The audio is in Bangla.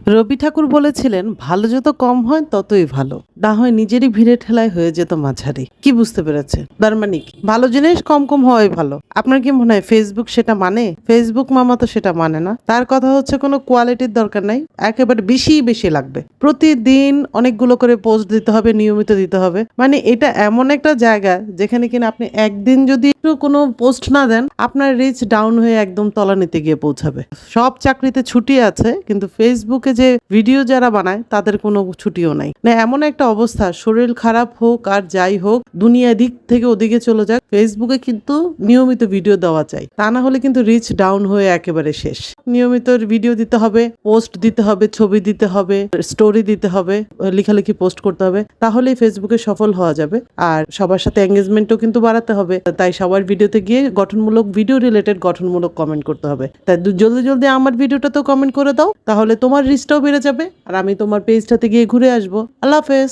রবি ঠাকুর বলেছিলেন, ভালো যত কম হয় ততই ভালো, না হয় নিজেরই ভিড়ে ঠেলায় হয়ে যেত মাঝারি। কি বুঝতে পেরেছে? তার মানে কি ভালো জিনিস কম কম হওয়াই ভালো। আপনার কি মনে হয় ফেসবুক সেটা মানে? ফেসবুক মামা তো সেটা মানে না। তার কথা হচ্ছে কোনো কোয়ালিটির দরকার নাই, একেবারে বেশি বেশি লাগবে। প্রতিদিন অনেকগুলো করে পোস্ট দিতে হবে, নিয়মিত দিতে হবে। মানে এটা এমন একটা জায়গা যেখানে কিনা আপনি একদিন যদি একটু কোনো পোস্ট না দেন, আপনার রিচ ডাউন হয়ে একদম তলানিতে গিয়ে পৌঁছাবে। সব চাকরিতে ছুটি আছে, কিন্তু ফেসবুকে যে ভিডিও যারা বানায় তাদের কোনো ছুটিও নাই। না এমন একটা অবস্থা, শরীর খারাপ হোক আর যাই হোক, দুনিয়া দিক থেকে ওদিকে চলে যাক, ফেসবুকে কিন্তু নিয়মিত ভিডিও দেওয়া চাই। তা না হলে কিন্তু রিচ ডাউন হয়ে একেবারে শেষ। নিয়মিত ভিডিও দিতে হবে, পোস্ট দিতে হবে, ছবি দিতে হবে, স্টোরি দিতে হবে, লেখালেখি পোস্ট করতে হবে, তাহলেই ফেসবুকে সফল হওয়া যাবে। আর সবার সাথে এঙ্গেজমেন্টও কিন্তু বাড়াতে হবে। তাই সবার ভিডিওতে গিয়ে গঠনমূলক, ভিডিও রিলেটেড গঠনমূলক কমেন্ট করতে হবে। তাই জলদি জলদি আমার ভিডিওটা তো কমেন্ট করে দাও, তাহলে তোমার রিচটাও বেড়ে যাবে আর আমি তোমার পেজটাতে গিয়ে ঘুরে আসবো। আল্লাহ হাফেজ।